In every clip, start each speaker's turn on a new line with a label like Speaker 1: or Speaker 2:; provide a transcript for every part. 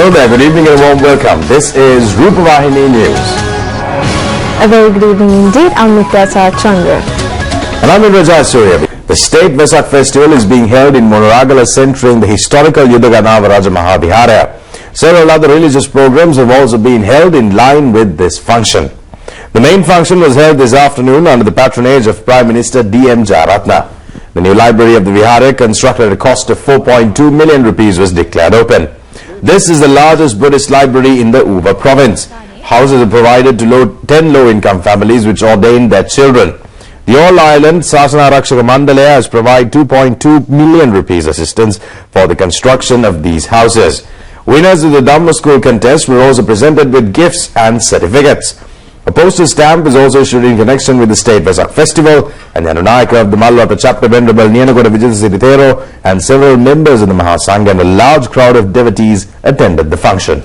Speaker 1: Hello there, good evening and a warm welcome. This is RupEng-News.
Speaker 2: A very good evening indeed. I'm Nikita Chandra.
Speaker 1: And I'm Raja Surya. The State Vesak Festival is being held in Monoragala, centering the historical Yudaganava Raja Mahabihara. Several other religious programs have also been held in line with this function. The main function was held this afternoon under the patronage of Prime Minister D.M. Jayaratna. The new library of the Vihara, constructed at a cost of 4.2 million rupees, was declared open. This is the largest Buddhist library in the Uva province. Houses are provided to 10 low-income families which ordained their children. The All-Ireland Sasana Rakshaka Mandalaya has provided 2.2 million rupees assistance for the construction of these houses. Winners of the Dhamma School contest were also presented with gifts and certificates. A postal stamp is also issued in connection with the State Vesak Festival, and the Anunayaka of the Malwapa chapter, Venerable Nianagoda Vijayasiritero, and several members of the Mahasangha and a large crowd of devotees attended the function.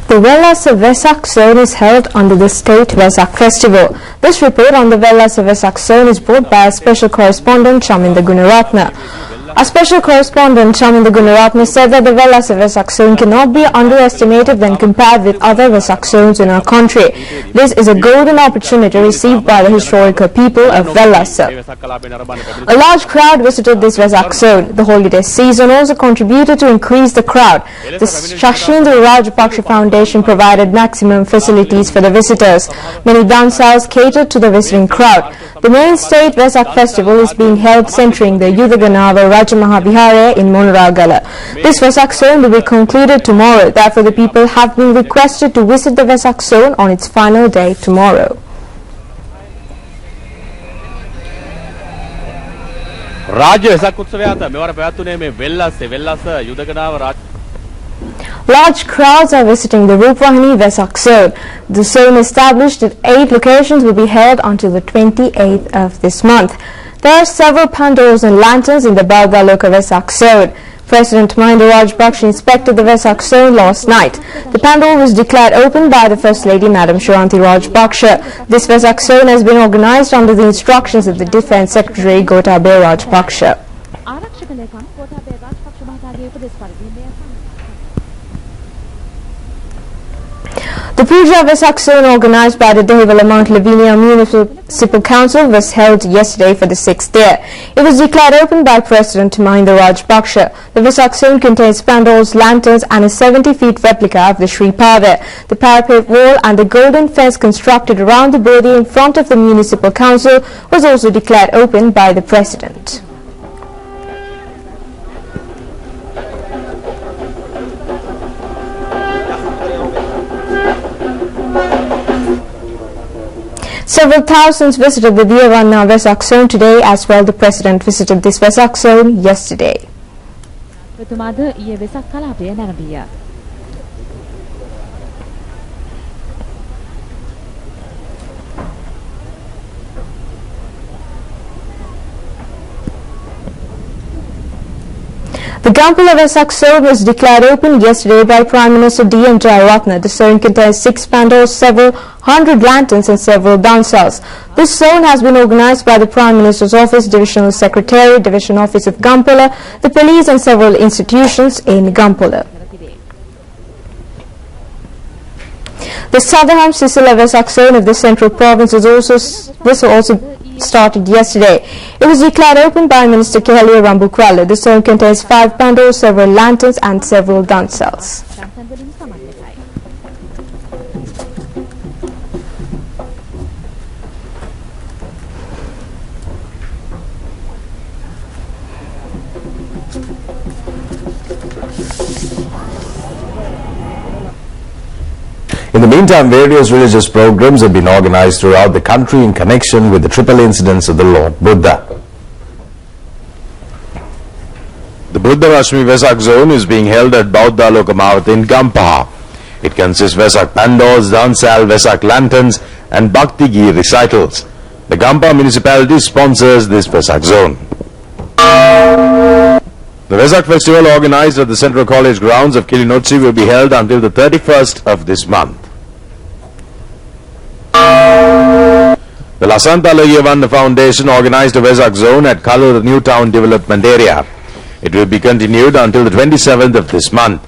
Speaker 2: The Velasa Vesak Zone is held under the State Vesak Festival. This report on the Velasa Vesak Zone is brought by our special correspondent Chaminda Gunaratna. Our special correspondent Chaminda Gunaratna said that the Velasa Vesak Zone cannot be underestimated when compared with other Vesak zones in our country. This is a golden opportunity received by the historical people of Velasa. A large crowd visited this Vesak zone. The holiday season also contributed to increase the crowd. The Shashindra Rajapaksa Foundation provided maximum facilities for the visitors. Many dansals catered to the visiting crowd. The main State Vesak Festival is being held centering the Yudaganava Raja Mahabihara in Monoragala. This Vesak zone will be concluded tomorrow. Therefore, the people have been requested to visit the Vesak zone on its final day tomorrow. Large crowds are visiting the Rupwahini Vesak zone. The zone established at 8 locations will be held until the 28th of this month. There are several pandals and lanterns in the Baldaloka Vesak zone. President Mahinda Rajapaksa inspected the Vesak zone last night. The pandal was declared open by the First Lady Madam Shanti Rajapaksa. This Vesak zone has been organized under the instructions of the Defence Secretary Gotabaya Rajapaksa. The Puja Vesak zone organized by the Dehivala Mount Lavinia Municipal Council was held yesterday for the 6th year. It was declared open by President Mahinda Rajapaksa. The Vesak zone contains pandals, lanterns and a 70-feet replica of the Sri Pada. The parapet wall and the golden fence constructed around the bodhi in front of the Municipal Council was also declared open by the President. Several thousands visited the Diyavanna Vesak zone today as well. The President visited this Vesak zone yesterday. The Gampula Vesak zone was declared open yesterday by Prime Minister D.M. Jayaratna. The zone contains 6 pandals, several hundred lanterns and several dansals. This zone has been organized by the Prime Minister's Office, Divisional Secretary, Division Office of Gampula, the police and several institutions in Gampula. The Southern Sisila Vesak zone of the Central Province was also started yesterday. It was declared open by Minister Kehalia Rambukwala. The zone contains 5 pandals, several lanterns and several dansals.
Speaker 1: In the meantime, various religious programs have been organized throughout the country in connection with the triple incidents of the Lord Buddha. The Buddha Rashmi Vesak zone is being held at Bauddhaloka Mavati in Gampaha. It consists Vesak pandals, dansal, Vesak lanterns and Bhakti Gir recitals. The Gampa municipality sponsors this Vesak zone. The Vesak festival organized at the Central College grounds of Kilinochchi will be held until the 31st of this month. The Lasanta Loyevanna Foundation organized a Vesak zone at Kalur New Town Development Area. It will be continued until the 27th of this month.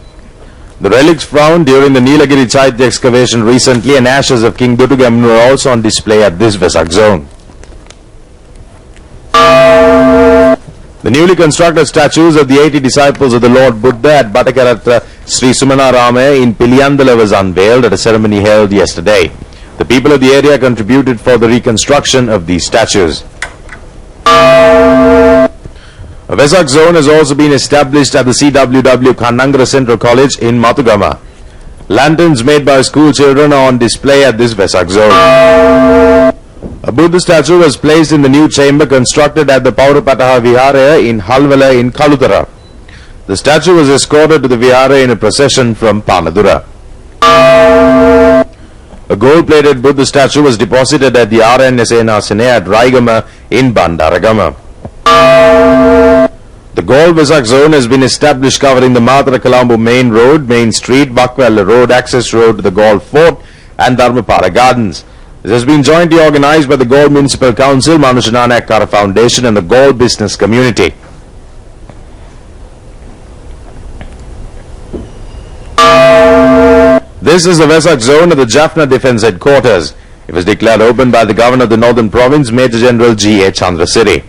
Speaker 1: The relics found during the Nilagiri Chaitya excavation recently and ashes of King Dutugamnu were also on display at this Vesak zone. The newly constructed statues of the 80 disciples of the Lord Buddha at Batakaratra Sri Sumanarama in Piliyandala was unveiled at a ceremony held yesterday. The people of the area contributed for the reconstruction of these statues. A Vesak zone has also been established at the CWW Kannangara Central College in Mathugama. Lanterns made by school children are on display at this Vesak zone. A Buddha statue was placed in the new chamber constructed at the Paurapataha Vihara in Halvala in Kalutara. The statue was escorted to the Vihara in a procession from Panadura. A gold-plated Buddha statue was deposited at the RNSA Sene at Raigama in Bandaragama. The Gold Vesak zone has been established covering the Madra Kalambu Main Road, Main Street, Bakwala Road, Access Road to the Gold Fort and Dharmapara Gardens. This has been jointly organized by the Gold Municipal Council, Manushanana Akkara Foundation and the Gold Business Community. This is the Vesak zone of the Jaffna Defence Headquarters. It was declared open by the Governor of the Northern Province, Major General G. A. Chandrasiri.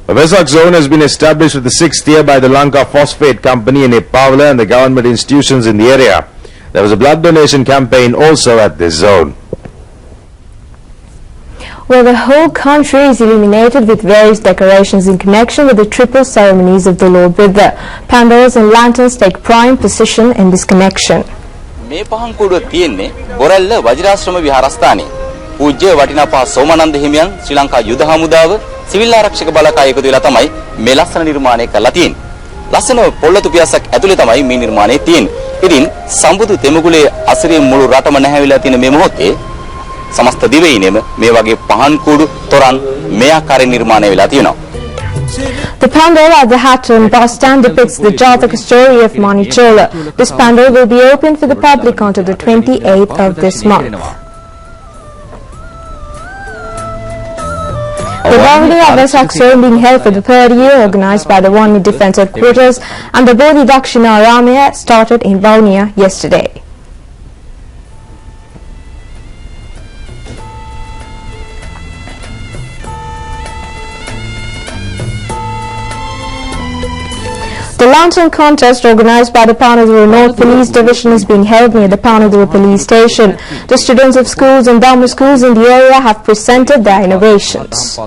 Speaker 1: A Vesak zone has been established for the 6th year by the Lanka Phosphate Company in Epavla and the government institutions in the area. There was a blood donation campaign also at this zone.
Speaker 2: Well, the whole country is illuminated with various decorations in connection with the triple ceremonies of the Lord Buddha. Pandals and lanterns take prime position in this connection.
Speaker 3: මේ පහංකුඩුව තියෙන්නේ බොරැල්ල වජිරාශ්‍රම විහාරස්ථානයේ. පූජ්‍ය වටිනාපා සෝමානන්ද හිමියන් ශ්‍රී ලංකා යුද හමුදාව civil ආරක්ෂක බලකාය එකතු වෙලා තමයි මේ ලස්සන නිර්මාණය කරලා තියෙන්නේ. ලස්සන පොළොතු පියාසක් ඇතුලේ තමයි මේ නිර්මාණය තියෙන්නේ. ඉතින් සම්බුදු තෙමුගුලේ අසිරිය මුළු රටම නැහැවිලා තියෙන මේ මොහොතේ समस्त दिवයිනෙම මේ වගේ පහන් කුඩු තොරන් මේ ආකාරයෙන් නිර්මාණය වෙලා තියෙනවා.
Speaker 2: The pandal at the Hatton bus stand depicts the Jataka story of Manichola. This pandal will be open for the public until the 28th of this month. The Vavuniya Vesak zone being held for the 3rd year, organized by the Vavuniya Defence Headquarters and the Bodhi Dakshina Ramaya, started in Vavuniya yesterday. The lantern contest organized by the Panadura North Police Division is being held near the Panadura Police Station. The students of schools and Dharma schools in the area have presented their innovations.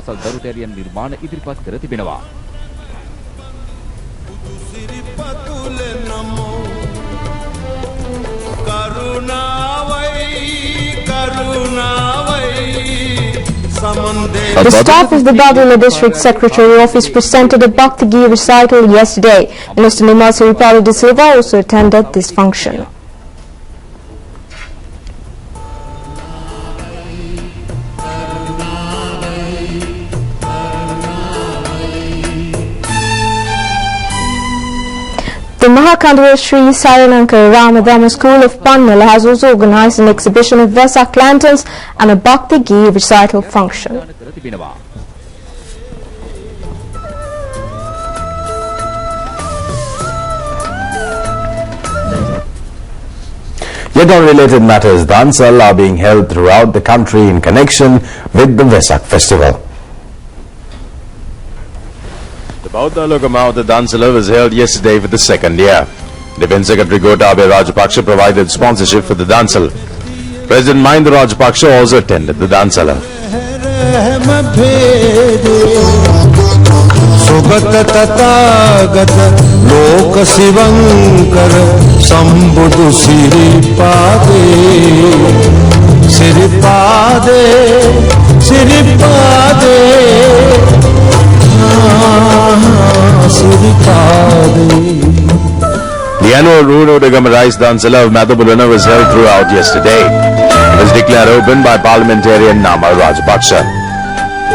Speaker 2: The staff of the Badula District Secretary Office presented a Bhakti Ghee recital yesterday. Minister Nimal Siripala de Silva also attended this function. The Mahakandwa Sri Sarananka Ramadama School of Pannala has also organized an exhibition of Vesak lanterns and a Bhakti Ghee recital function.
Speaker 1: Yet on related matters, Dansal are being held throughout the country in connection with the Vesak festival. The Bauddha Lokamauta Dansala was held yesterday for the 2nd year. Defence Secretary Gotabaya Rajapaksa provided sponsorship for the Dansal. President Mahinda Rajapaksa also attended the Dansala. The annual Runodagam Rice Dansala of Madhubulana was held throughout yesterday. It was declared open by parliamentarian Namal Rajapaksa. This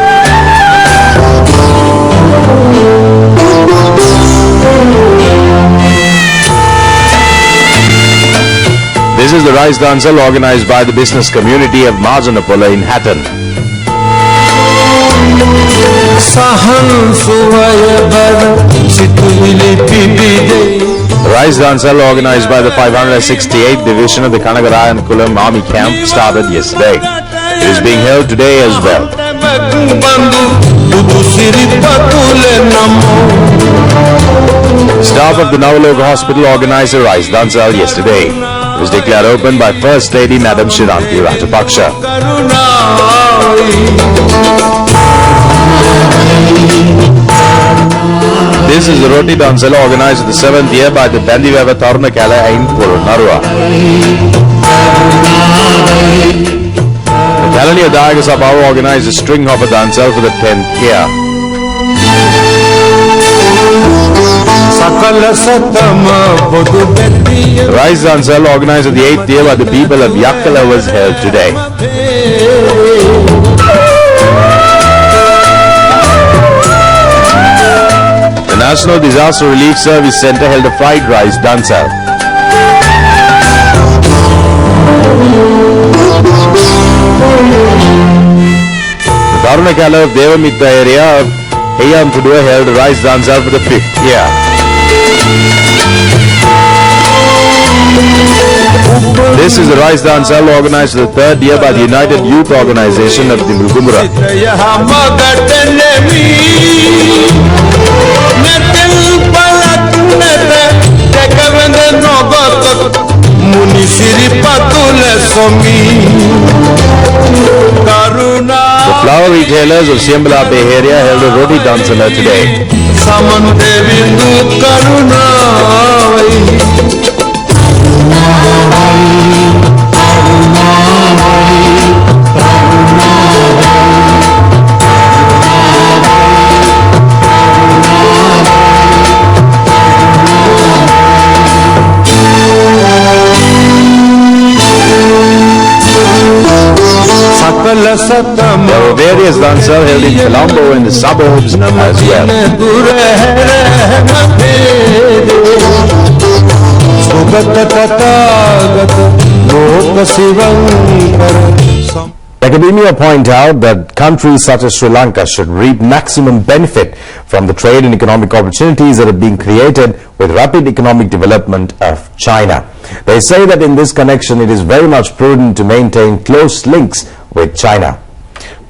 Speaker 1: is the rice dancel organized by the business community of Marjanapola in Hatton. The rice dancel organized by the 568th Division of the Kanagarayan Kulam Army Camp started yesterday. It is being held today as well. Staff of the Navaloka Hospital organized a rice dancel yesterday. It was declared open by First Lady Madam Shiranti Rajapaksha. This is the Roti Dancel organized the 7th year by the Bandiveva Tarnakala in Purunarua. The Kalani Adaga Sabha organized a string hopper dancel for the 10th year. The rice dancel organized at the 8th year by the people of Yakkala was held today. The National Disaster Relief Service Centre held a fried rice dancel. The Tarunakala of Devamitta area of Heyanthudua held a rice dancel for the 5th year. This is the rice dancel organized for the 3rd year by the United Youth Organization of the Mrugumura. The flower retailers of Siambala Bay area held a roti dancela today. There were various dances held in Colombo and the suburbs as well. Academia point out that countries such as Sri Lanka should reap maximum benefit from the trade and economic opportunities that are being created with rapid economic development of China. They say that in this connection it is very much prudent to maintain close links with China.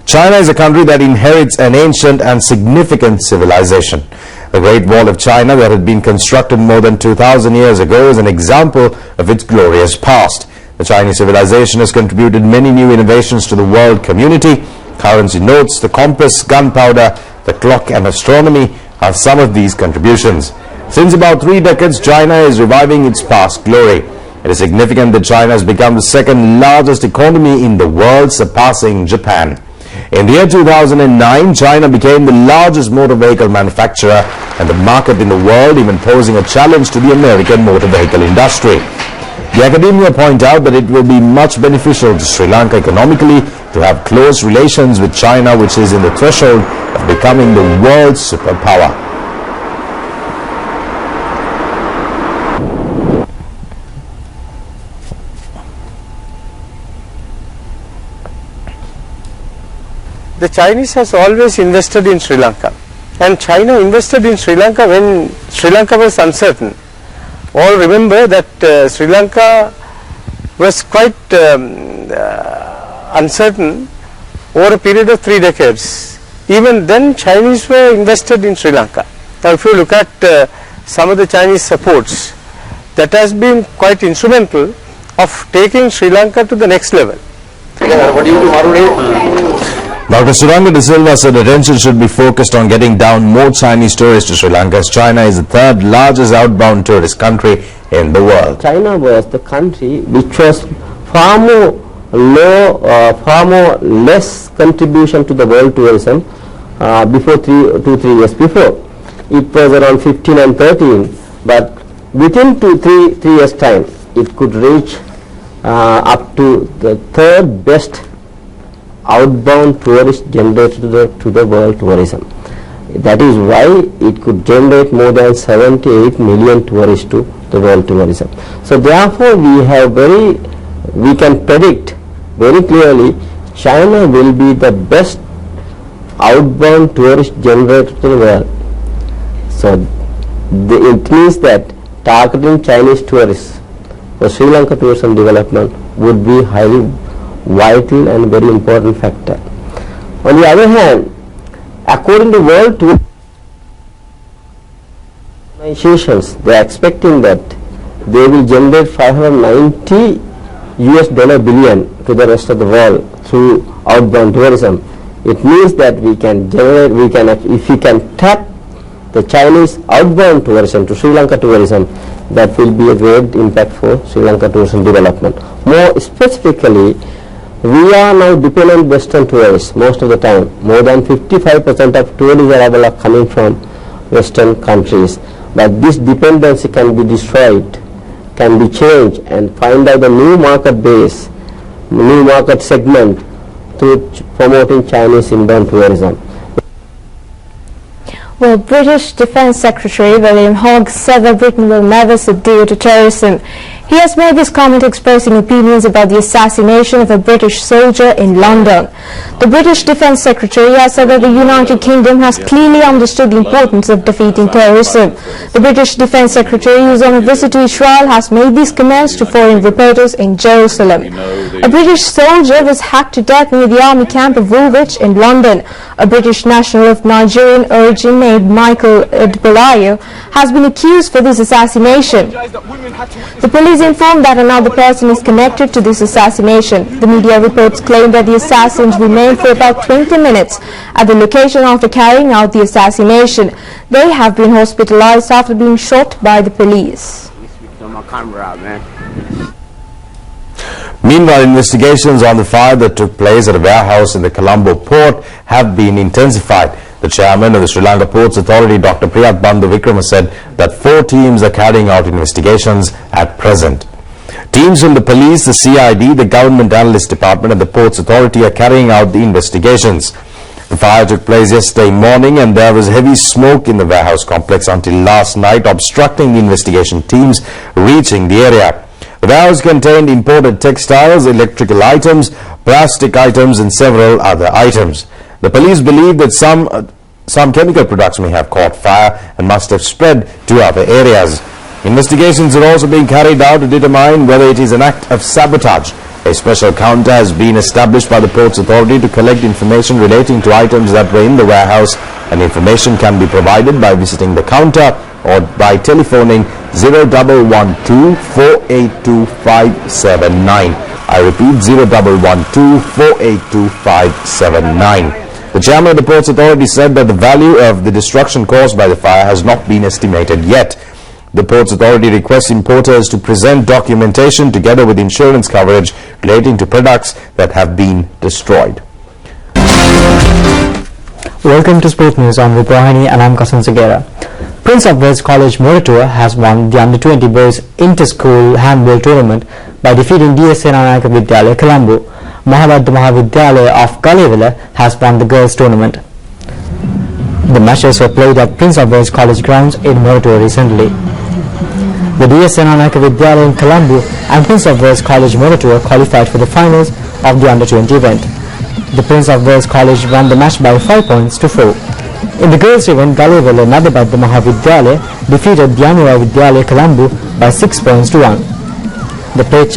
Speaker 1: China is a country that inherits an ancient and significant civilization. The Great Wall of China that had been constructed more than 2,000 years ago is an example of its glorious past. The Chinese civilization has contributed many new innovations to the world community. Currency notes, the compass, gunpowder, the clock and astronomy are some of these contributions. Since about 3 decades, China is reviving its past glory. It is significant that China has become the 2nd largest economy in the world, surpassing Japan. In the year 2009, China became the largest motor vehicle manufacturer and the market in the world, even posing a challenge to the American motor vehicle industry. The academia point out that it will be much beneficial to Sri Lanka economically to have close relations with China, which is in the threshold of becoming the world's superpower.
Speaker 4: The Chinese has always invested in Sri Lanka, and China invested in Sri Lanka when Sri Lanka was uncertain. All remember that Sri Lanka was quite uncertain over a period of 3 decades. Even then Chinese were invested in Sri Lanka. Now if you look at some of the Chinese supports, that has been quite instrumental of taking Sri Lanka to the next level.
Speaker 1: Dr. Suranga De Silva said attention should be focused on getting down more Chinese tourists to Sri Lanka, as China is the 3rd largest outbound tourist country in the world.
Speaker 5: China was the country which was far more less contribution to the world tourism before 2-3 years before. It was around 15 and 13, but within 2-3 years time it could reach up to the 3rd best outbound tourist generator to the world tourism. That is why it could generate more than 78 million tourists to the world tourism. So therefore we can predict very clearly China will be the best outbound tourist generator to the world. So it means that targeting Chinese tourists for Sri Lanka tourism development would be highly vital and very important factor. On the other hand, according to World Tourism Organizations, they are expecting that they will generate $590 billion to the rest of the world through outbound tourism. It means that if we can tap the Chinese outbound tourism to Sri Lanka tourism, that will be a great impact for Sri Lanka tourism development. More specifically, we are now dependent on Western tourists most of the time. More than 55% of tourist arrival are coming from Western countries. But this dependency can be destroyed, can be changed, and find out a new market base, new market segment through promoting Chinese inbound tourism.
Speaker 2: Well, British Defence Secretary William Hague said that Britain will never subdue to terrorism. He has made this comment expressing opinions about the assassination of a British soldier in London. The British Defence Secretary has said that the United Kingdom has clearly understood the importance of defeating terrorism. The British Defence Secretary, who is on a visit to Israel, has made these comments to foreign reporters in Jerusalem. A British soldier was hacked to death near the army camp of Woolwich in London. A British national of Nigerian origin named Michael Edbolayo has been accused for this assassination. The police informed that another person is connected to this assassination. The media reports claim that the assassins remained for about 20 minutes at the location after carrying out the assassination. They have been hospitalized after being shot by the police.
Speaker 1: Meanwhile, investigations on the fire that took place at a warehouse in the Colombo port have been intensified. The chairman of the Sri Lanka Ports Authority, Dr. Priyat Bandhu Vikrama, said that 4 teams are carrying out investigations at present. Teams from the police, the CID, the Government Analyst Department and the Ports Authority are carrying out the investigations. The fire took place yesterday morning and there was heavy smoke in the warehouse complex until last night, obstructing the investigation teams reaching the area. The warehouse contained imported textiles, electrical items, plastic items and several other items. The police believe that some chemical products may have caught fire and must have spread to other areas. Investigations are also being carried out to determine whether it is an act of sabotage. A special counter has been established by the Ports Authority to collect information relating to items that were in the warehouse, and information can be provided by visiting the counter or by telephoning 0112 482 579. I repeat, 0112 482 579. The chairman of the Ports Authority said that the value of the destruction caused by the fire has not been estimated yet. The Ports Authority requests importers to present documentation together with insurance coverage relating to products that have been destroyed.
Speaker 6: Welcome to Sport News. I'm Rupahani and I'm Kasan Segera. Prince of Wales College Moratuwa has won the Under-20 Boys Inter-School Handball Tournament by defeating DSA Nanayaka Vidyalaya Colombo. Mahabad Mahavidyalaya of Galevilla has won the girls' tournament. The matches were played at Prince of Wales College grounds in Moratuwa recently. The DSA Nanayaka Vidyalaya in Colombo and Prince of Wales College Moratuwa qualified for the finals of the Under-20 event. The Prince of Wales College won the match by 5 points to 4. In the girls' event, Galevilla Nadabad Mahavidyalaya defeated Dyanura Vidyalaya Colombo by 6 points to 1. The plate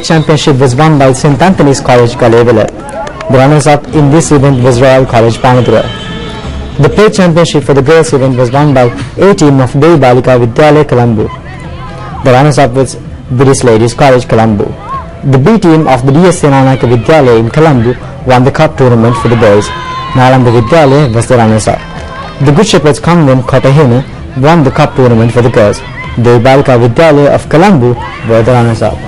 Speaker 6: championship was won by St. Anthony's College Galevilla. The runners-up in this event was Royal College Pamadura. The plate championship for the girls' event was won by A team of Devi Balika Vidyalaya Colombo. The runners-up was British Ladies College Colombo. The B team of the DSA Nanayaka Vidyalaya in Colombo won the cup tournament for the boys. Nalanda Vidyalaya was the runners-up. The Good Shepherds Convent Kotahina won the cup tournament for the girls. The Balika Vidyalaya of Colombo were the runners-up.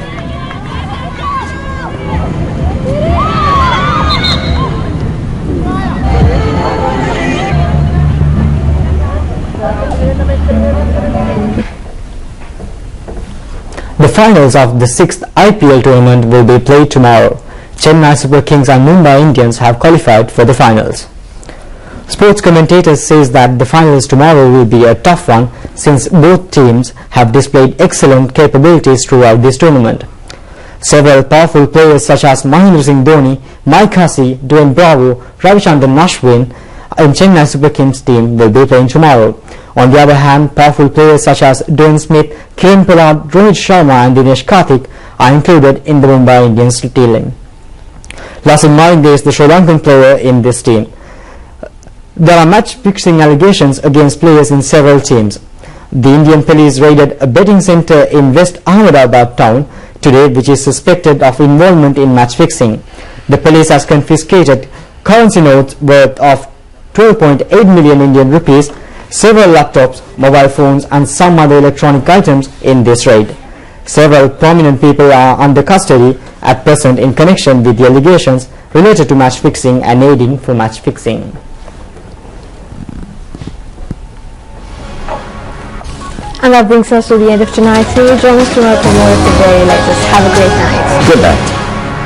Speaker 6: The finals of the 6th IPL tournament will be played tomorrow. Chennai Super Kings and Mumbai Indians have qualified for the finals. Sports commentators says that the finals tomorrow will be a tough one since both teams have displayed excellent capabilities throughout this tournament. Several powerful players such as Mahendra Singh Dhoni, Mike Hussey, Dwayne Bravo, Ravichandran Ashwin in Chennai Super Kings team will be playing tomorrow. On the other hand, powerful players such as Dwayne Smith, Kane Pollard, Rohit Sharma and Dinesh Karthik are included in the Mumbai Indians team. Lasin Marinde is the Sri Lankan player in this team. There are match-fixing allegations against players in several teams. The Indian police raided a betting centre in West Ahmedabad town today, which is suspected of involvement in match-fixing. The police has confiscated currency notes worth of 12.8 million Indian rupees, several laptops, mobile phones and some other electronic items in this raid. Several prominent people are under custody at present in connection with the allegations related to match-fixing and aiding for match-fixing.
Speaker 2: And that brings us to the end of tonight's news. Join us tomorrow for more of the day. Let us have a great night.
Speaker 1: Good night.